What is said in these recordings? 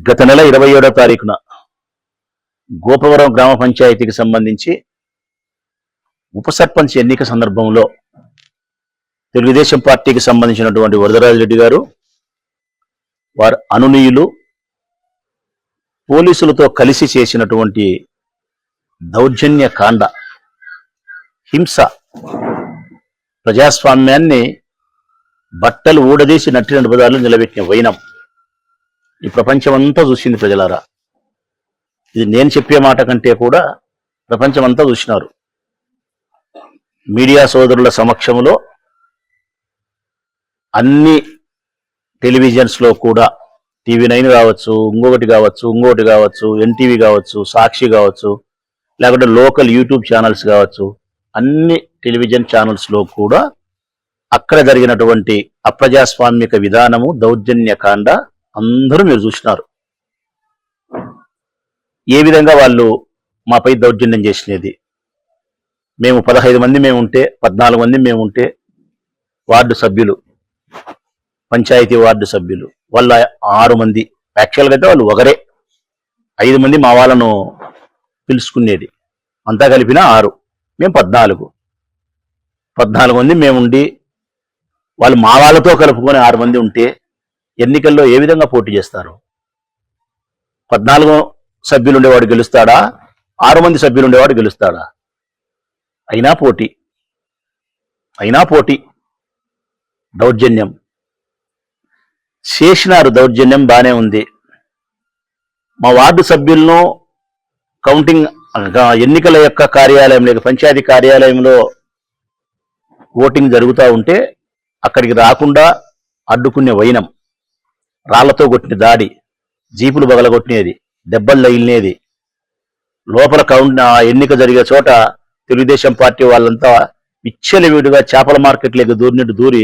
గత నెల 27వ తారీఖున గోపవరం గ్రామ పంచాయతీకి సంబంధించి ఉప సర్పంచ్ ఎన్నిక సందర్భంలో తెలుగుదేశం పార్టీకి సంబంధించినటువంటి వరదరాజిరెడ్డి గారు వారి అనునీయులు పోలీసులతో కలిసి చేసినటువంటి దౌర్జన్య కాండ, హింస, ప్రజాస్వామ్యాన్ని బట్టలు ఊడదీసి నట్టిన పదాలు నిలబెట్టిన వైనం ఈ ప్రపంచమంతా చూసింది. ప్రజలారా, ఇది నేను చెప్పే మాట కంటే కూడా ప్రపంచమంతా చూసినారు. మీడియా సోదరుల సమక్షంలో అన్ని టెలివిజన్స్లో కూడా, TV9 కావచ్చు, ఇంకొకటి కావచ్చు, NTV కావచ్చు, సాక్షి కావచ్చు, లేకుంటే లోకల్ యూట్యూబ్ ఛానల్స్ కావచ్చు, అన్ని టెలివిజన్ ఛానల్స్లో కూడా అక్కడ జరిగినటువంటి అప్రజాస్వామిక విధానము, దౌర్జన్యకాండ అందరూ మీరు చూసినారు. ఏ విధంగా వాళ్ళు మాపై దౌర్జన్యం చేసినది. మేము 15 మంది మేముంటే, 14 మంది మేముంటే, వార్డు సభ్యులు, పంచాయతీ వార్డు సభ్యులు వాళ్ళ 6 మంది, యాక్చువల్గా అయితే వాళ్ళు ఒకరే, 5 మంది మా వాళ్ళను పిలుచుకునేది, అంతా కలిపిన 6, మేము 14 మంది మేముండి వాళ్ళు మా వాళ్ళతో కలుపుకొని 6 మంది ఉంటే ఎన్నికల్లో ఏ విధంగా పోటీ చేస్తారు? 14 సభ్యులు ఉండేవాడు గెలుస్తాడా? 6 మంది సభ్యులు ఉండేవాడు గెలుస్తాడా? అయినా పోటీ దౌర్జన్యం చేసినారు. దౌర్జన్యం బానే ఉంది. మా వార్డు సభ్యులను కౌంటింగ్ ఎన్నికల యొక్క కార్యాలయం లేక పంచాయతీ కార్యాలయంలో ఓటింగ్ జరుగుతూ ఉంటే అక్కడికి రాకుండా అడ్డుకునే వైనం, రాళ్లతో కొట్టిన దాడి, జీపులు బగలగొట్టినది, దెబ్బలు తగిలినేది, లోపల ఎన్నిక జరిగే చోట తెలుగుదేశం పార్టీ వాళ్ళంతా విచ్చలవిడిగా చేపల మార్కెట్లోకి దూరి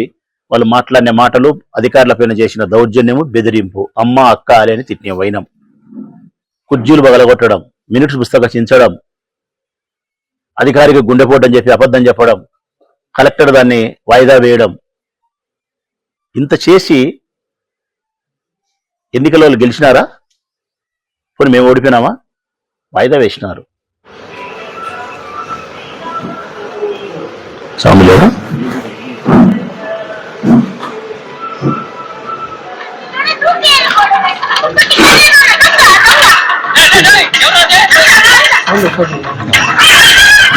వాళ్ళు మాట్లాడిన మాటలు, అధికారులపైన చేసిన దౌర్జన్యము, బెదిరింపు, అమ్మ అక్క అని తిట్టిన వైనం, కుర్జీలు బగలగొట్టడం, మినిట్స్ పుస్తకం చించడం, అధికారికి గుండెపోటని చెప్పి అబద్ధం చెప్పడం, కలెక్టర్ దాన్ని వాయిదా వేయడం, ఇంత చేసి ఎన్నికల వాళ్ళు గెలిచినారా? పోనీ మేము ఓడిపోయినామా? వాయిదా వేసినారు. సాములేదా?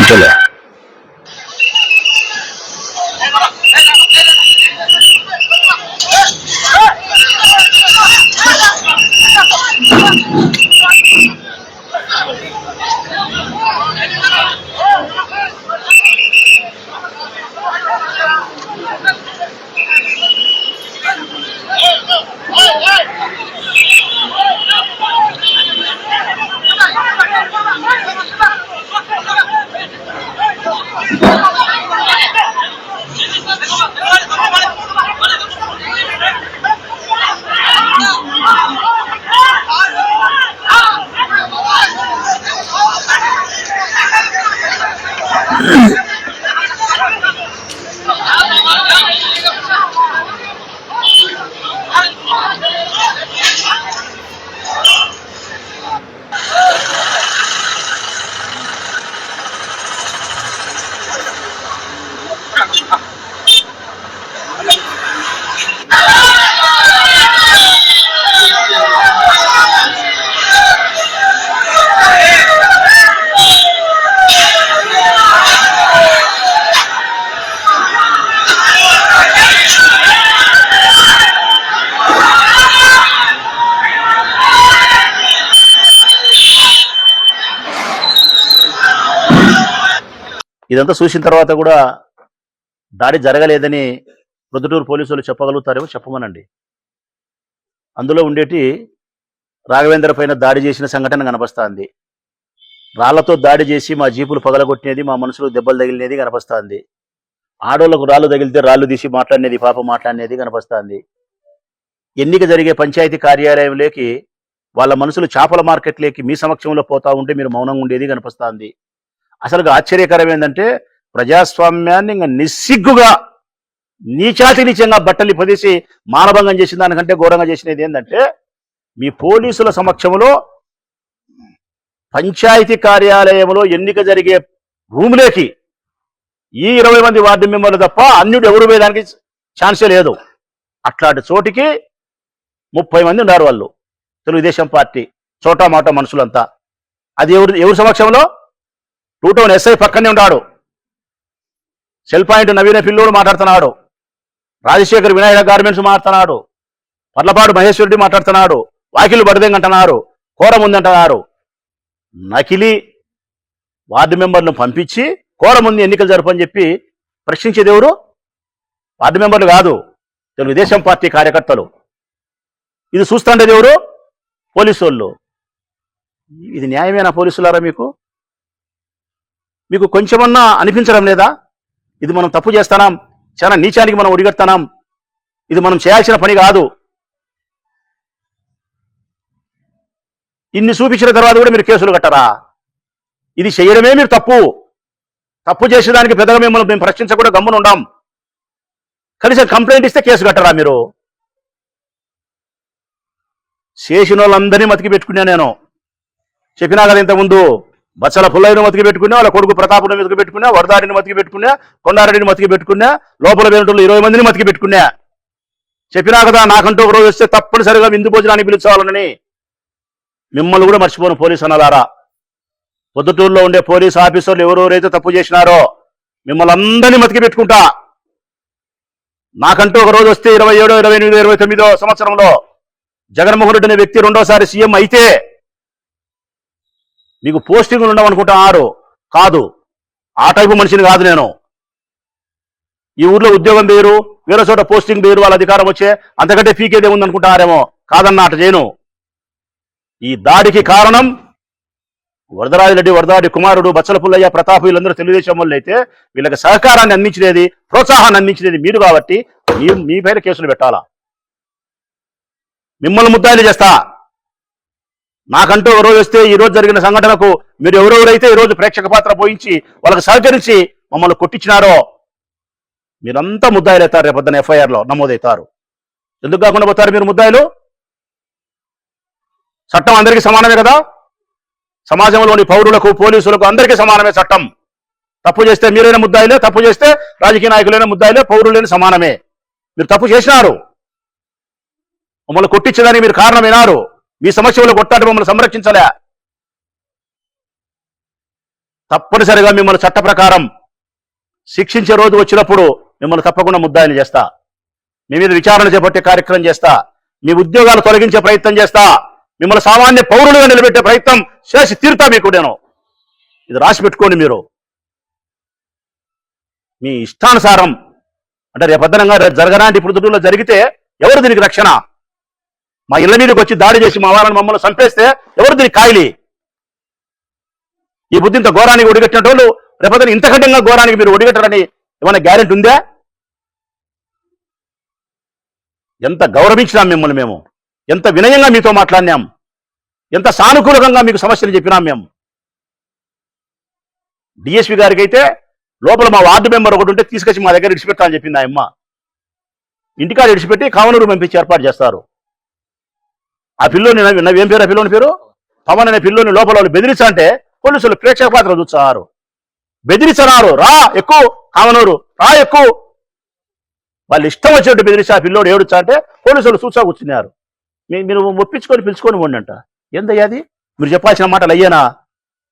ఇంతలే ఇదంతా చూసిన తర్వాత కూడా దాడి జరగలేదని ప్రొద్దుటూరు పోలీసులు చెప్పగలుగుతారేమో, చెప్పమనండి. అందులో ఉండేటి రాఘవేంద్ర పైన దాడి చేసిన సంఘటన కనపస్తుంది, రాళ్లతో దాడి చేసి మా జీపులు పగలగొట్టినది, మా మనుషులు దెబ్బలు తగిలినది కనపస్తుంది, ఆడోళ్లకు రాళ్ళు తగిలితే రాళ్ళు తీసి మాట్లాడినది, పాప మాట్లాడినది కనపస్తుంది. ఎన్నిక జరిగే పంచాయతీ కార్యాలయంలోకి వాళ్ళ మనుషులు చేపల మార్కెట్లోకి మీ సమక్షంలో పోతా ఉంటే మీరు మౌనంగా ఉండేది కనపస్తుంది. అసలు ఆశ్చర్యకరం ఏంటంటే ప్రజాస్వామ్యాన్ని ఇంకా నిస్సిగ్గుగా నీచాతి నీచంగా బట్టలు పొదిసి మానభంగం చేసిన దానికంటే ఘోరంగా చేసినది ఏంటంటే మీ పోలీసుల సమక్షంలో పంచాయతీ కార్యాలయంలో ఎన్నిక జరిగే రూములేకి ఈ 20 మంది వార్డు మెంబర్లు తప్ప అన్యుడు ఎవరు వేయడానికి ఛాన్సే లేదు. అట్లాంటి చోటికి 30 మంది ఉన్నారు వాళ్ళు, తెలుగుదేశం పార్టీ చోటా మాట మనుషులంతా. అది ఎవరి సమక్షంలో? 2 టౌన్ ఎస్ఐ పక్కనే ఉన్నాడు, సెల్ పాయింట్ నవీన పిల్లోడు మాట్లాడుతున్నాడు, రాజశేఖర్ వినాయక గార్మెంట్స్ మాట్లాడుతున్నాడు, పర్లపాడు మహేశ్వరుడి మాట్లాడుతున్నాడు, వాకిలు బడదెంగ్ అంటున్నారు, కోరం ఉందంటున్నారు. నకిలీ వార్డు మెంబర్లను పంపించి కోరం ఉంది ఎన్నికలు జరపని చెప్పి ప్రశ్నించేది ఎవరు? వార్డు మెంబర్లు కాదు, తెలుగుదేశం పార్టీ కార్యకర్తలు. ఇది చూస్తుండేది ఎవరు? పోలీసు వాళ్ళు. ఇది న్యాయమేనా పోలీసులారా? మీకు కొంచెమన్నా అనిపించడం లేదా? ఇది మనం తప్పు చేస్తున్నాం, చాలా నీచానికి మనం ఒడిగడుతున్నాం, ఇది మనం చేయాల్సిన పని కాదు. ఇన్ని చూపించిన తర్వాత కూడా మీరు కేసులు కట్టరా? ఇది చేయడమే మీరు తప్పు చేసేదానికి పెద్దగా మిమ్మల్ని మేము ప్రశ్నించకుండా గమ్మున ఉండాం. కనీసం కంప్లైంట్ ఇస్తే కేసు కట్టరా మీరు? చేసిన వాళ్ళందరినీ మతికి పెట్టుకున్నా. నేను చెప్పినా కదా ఇంతకుముందు, బచ్చల పుల్లయ్యను మతికి పెట్టుకున్నా, వాళ్ళ కొడుకు ప్రతాపుని మతికి పెట్టుకున్నా, వరదాడిని మతికి పెట్టుకున్నా, కొండారెడ్డిని మతికి పెట్టుకున్నా, లోపల వేరేటోళ్ళు 20 మందిని మతికి పెట్టుకున్నా. చెప్పినా కదా నాకంటూ ఒక రోజు వస్తే తప్పనిసరిగా విందు భోజనాన్ని పిలుచాలని. మిమ్మల్ని కూడా మర్చిపోను పోలీసు అన్నలారా. పొద్దుటూరులో ఉండే పోలీసు ఆఫీసర్లు ఎవరెవరైతే తప్పు చేసినారో మిమ్మల్ని అందరినీ మతికి పెట్టుకుంటా. నాకంటూ ఒక రోజు వస్తే 27, 28, 29 సంవత్సరంలో జగన్మోహన్ రెడ్డి అనే వ్యక్తి రెండోసారి సీఎం అయితే మీకు పోస్టింగ్లు ఉండవనుకుంటున్నారు. కాదు, ఆ టైపు మనిషిని కాదు నేను. ఈ ఊర్లో ఉద్యోగం వేరు, వేరే చోట పోస్టింగ్ వేరు, వాళ్ళ అధికారం వచ్చే అంతకంటే పీకేదే ఉందనుకుంటారేమో. కాదన్నా, అటు చేయను. ఈ దాడికి కారణం వరదరాజిరెడ్డి, వరదాడి కుమారుడు, బచ్చల పుల్లయ్య, ప్రతాప్ వీళ్ళందరూ తెలుగుదేశం వాళ్ళు అయితే వీళ్ళకి సహకారాన్ని అందించినది, ప్రోత్సాహాన్ని అందించినది మీరు కాబట్టి మీ పైన కేసులు పెట్టాలా? మిమ్మల్ని ముద్దాయిలు చేస్తా. నాకంటూ ఒక రోజు వస్తే ఈ రోజు జరిగిన సంఘటనకు మీరు ఎవరెవరైతే ఈ రోజు ప్రేక్షక పాత్ర పోయించి వాళ్ళకి సహకరించి మమ్మల్ని కొట్టించినారో మీరంతా ముద్దాయిలు అవుతారు. రేపొద్దున ఎఫ్ఐఆర్లో నమోదవుతారు. ఎందుకు కాకుండా పోతారు మీరు ముద్దాయిలు? చట్టం అందరికీ సమానమే కదా. సమాజంలోని పౌరులకు, పోలీసులకు అందరికీ సమానమే చట్టం. తప్పు చేస్తే మీరైనా ముద్దాయిలే, తప్పు చేస్తే రాజకీయ నాయకులైన ముద్దాయిలే, పౌరులైన సమానమే. మీరు తప్పు చేసినారు, మమ్మల్ని కొట్టించడానికి మీరు కారణమైనారు. మీ సమస్యలు కొట్టాడు, మమ్మల్ని సంరక్షించలే. తప్పనిసరిగా మిమ్మల్ని చట్ట ప్రకారం శిక్షించే రోజు వచ్చినప్పుడు మిమ్మల్ని తప్పకుండా ముద్దాయిలు చేస్తా. మీ మీద విచారణ చేపట్టే కార్యక్రమం చేస్తా. మీ ఉద్యోగాలు తొలగించే ప్రయత్నం చేస్తా. మిమ్మల్ని సామాన్య పౌరులుగా నిలబెట్టే ప్రయత్నం చేసి తీరుతా మీకు నేను. ఇది రాసి పెట్టుకోండి. మీరు మీ ఇష్టానుసారం అంటే రేపొద్దునంగా జరగనాంటి ఇప్పుడు జరిగితే ఎవరు దీనికి రక్షణ? మా ఇళ్ల మీదకి వచ్చి దాడి చేసి మా వాళ్ళని మమ్మల్ని చంపేస్తే ఎవరు దీనికి కాయలి? ఈ బుద్ధి ఇంత ఘోరానికి ఒడిగట్టిన వాళ్ళు రేపొద్దున ఇంతకంటే ఘోరానికి మీరు ఒడిగట్టరని ఏమైనా గ్యారెంటీ ఉందా? ఎంత గౌరవించినాం మిమ్మల్ని మేము, ఎంత వినయంగా మీతో మాట్లాడినాం, ఎంత సానుకూలంగా మీకు సమస్యలు చెప్పినాం మేము. డిఎస్పీ గారికి అయితే లోపల మా వార్డు మెంబర్ ఒకటి ఉంటే తీసుకొచ్చి మా దగ్గర ఇడిచిపెట్టాలని చెప్పింది ఆ అమ్మ. ఇంటికాడ ఇడిచిపెట్టి కావనూరు పంపించి ఏర్పాటు చేస్తారు. ఆ పిల్లోని ఏం పేరు? ఆ పిల్లోని పేరు పవన్ అనే పిల్లోని లోపల వాళ్ళు బెదిరించా అంటే పోలీసులు ప్రేక్షక పాత్ర చూస్తున్నారు. బెదిరించన్నారు, రా ఎక్కువ కావనూరు, రా ఎక్కువ. వాళ్ళు ఇష్టం వచ్చినట్టు బెదిరించి ఆ పిల్లోడు ఏడుచా అంటే పోలీసులు చూసా కూర్చున్నారు. మీరు ఒప్పించుకొని పిలుచుకొని పోండి అంట. ఏందయ్యా అది? మీరు చెప్పాల్సిన మాటలు అయ్యేనా?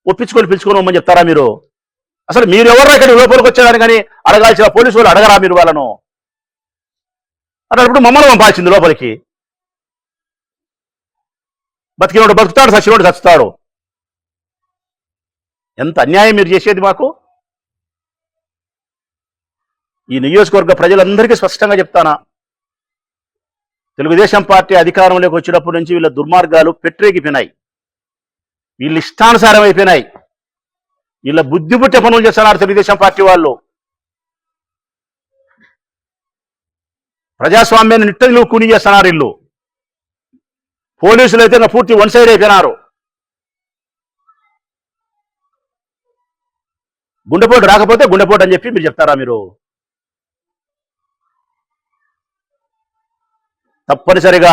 ఒప్పించుకొని పిలుచుకొని పోమని చెప్తారా మీరు? అసలు మీరు ఎవరు ఇక్కడ లోపలికి వచ్చారని కానీ అడగాల్సిన పోలీసు వాళ్ళు అడగరా మీరు వాళ్ళను? అన్నప్పుడు మమ్మల్ని పంపాల్సింది లోపలికి. బతికినోడు బతుకుతాడు, చచ్చినోడు చచ్చుతాడు. ఎంత అన్యాయం మీరు చేసేది మాకు. ఈ నియోజకవర్గ ప్రజలందరికీ స్పష్టంగా చెప్తానా, తెలుగుదేశం పార్టీ అధికారంలోకి వచ్చినప్పటి నుంచి వీళ్ళ దుర్మార్గాలు పెట్టరేగిపోయినాయి. వీళ్ళు ఇష్టానుసారం అయిపోయినాయి. వీళ్ళ బుద్ధి పుట్టే పనులు చేస్తున్నారు తెలుగుదేశం పార్టీ వాళ్ళు. ప్రజాస్వామ్యాన్ని నిట్టనిలో కూని చేస్తున్నారు వీళ్ళు. పోలీసులు అయితే పూర్తి వన్ సైడ్ అయిపోయినారు. గుండెపోటు రాకపోతే గుండెపోటు అని చెప్పి మీరు చెప్తారా? మీరు తప్పనిసరిగా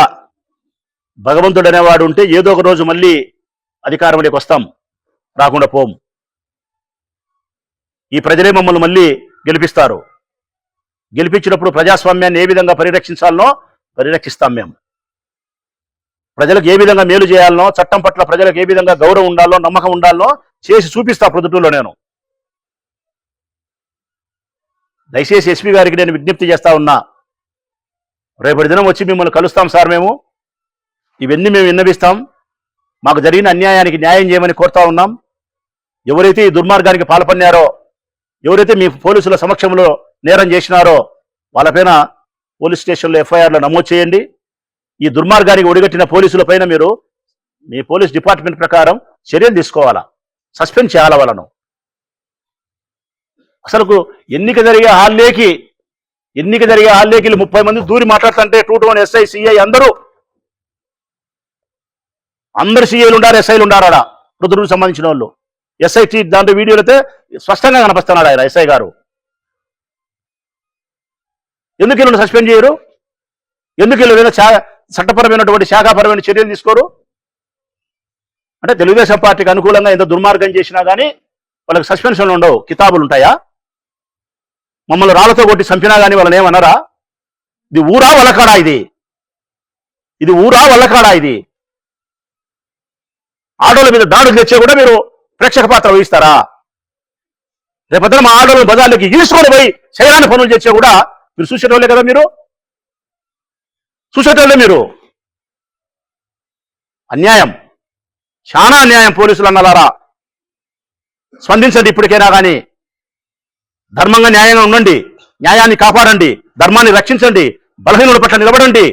భగవంతుడు అనేవాడు ఉంటే ఏదో ఒక రోజు మళ్ళీ అధికారంలోకి వస్తాం, రాకుండా పోం. ఈ ప్రజలే మమ్మల్ని మళ్ళీ గెలిపిస్తారు. గెలిపించినప్పుడు ప్రజాస్వామ్యాన్ని ఏ విధంగా పరిరక్షించాలనో పరిరక్షిస్తాం మేము. ప్రజలకు ఏ విధంగా మేలు చేయాలనో, చట్టం పట్ల ప్రజలకు ఏ విధంగా గౌరవం ఉండాలో, నమ్మకం ఉండాలనో చేసి చూపిస్తా ప్రొద్దుటూరులో నేను. దయచేసి ఎస్పీ గారికి నేను విజ్ఞప్తి చేస్తా ఉన్నా, రేపటి దినం వచ్చి మిమ్మల్ని కలుస్తాం సార్, మేము ఇవన్నీ మేము విన్నవిస్తాం, మాకు జరిగిన అన్యాయానికి న్యాయం చేయమని కోరుతా ఉన్నాం. ఎవరైతే ఈ దుర్మార్గానికి పాల్పడినారో, ఎవరైతే మీ పోలీసుల సమక్షంలో నేరం చేసినారో వాళ్ళపైన పోలీస్ స్టేషన్లో ఎఫ్ఐఆర్లో నమోదు చేయండి. ఈ దుర్మార్గానికి ఒడిగట్టిన పోలీసుల పైన మీరు మీ పోలీస్ డిపార్ట్మెంట్ ప్రకారం చర్యలు తీసుకోవాలా, సస్పెండ్ చేయాలా వాళ్ళను. అసలు ఎన్నిక జరిగే హాల్లోకి 30 మంది దూరి మాట్లాడుతుంటే 221 ఎస్ఐ సిఐ అందరు సిఐలు ఉండారు, ఎస్ఐలు ఉండారా ప్రొద్దుటూరుకు సంబంధించిన వాళ్ళు. ఎస్ఐ దాంట్లో వీడియోలు అయితే స్పష్టంగా కనిపిస్తున్నాడు ఆయన ఎస్ఐ గారు. ఎందుకు వీళ్ళని సస్పెండ్ చేయరు? ఎందుకు వీళ్ళు చట్టపరమైనటువంటి శాఖాపరమైన చర్యలు తీసుకోరు? అంటే తెలుగుదేశం పార్టీకి అనుకూలంగా ఎంత దుర్మార్గం చేసినా కానీ వాళ్ళకి సస్పెన్షన్లు ఉండవు, కితాబులు ఉంటాయా? మమ్మల్ని రాళ్లతో కొట్టి చంపినా కానీ వాళ్ళని ఏమన్నారా? ఇది ఊరా వల్లకాడా? ఇది ఊరా వల్లకాడా? ఆడోళ్ళ మీద దాడులు తెచ్చే కూడా మీరు ప్రేక్షక పాత్ర వహిస్తారా? రేపొద్దున మా ఆడోళ్ళ బజార్లకి ఈడ్చుకొని పోయి చేయరాని పనులు చేసే కూడా మీరు చూసేటోళ్ళే కదా, చూసేటోళ్ళే మీరు. అన్యాయం, చాలా అన్యాయం. పోలీసులు అన్నలారా స్పందించండి ఇప్పటికైనా కానీ. ధర్మంగా న్యాయంగా ఉండండి, న్యాయాన్ని కాపాడండి, ధర్మాన్ని రక్షించండి, బలహీనుల పట్ల నిలబడండి,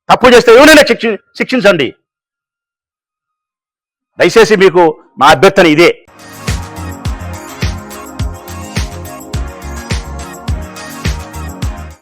తప్పు చేస్తే ఎవరైనా శిక్షించండి. దయచేసి మీకు నా అభ్యర్థన ఇదే.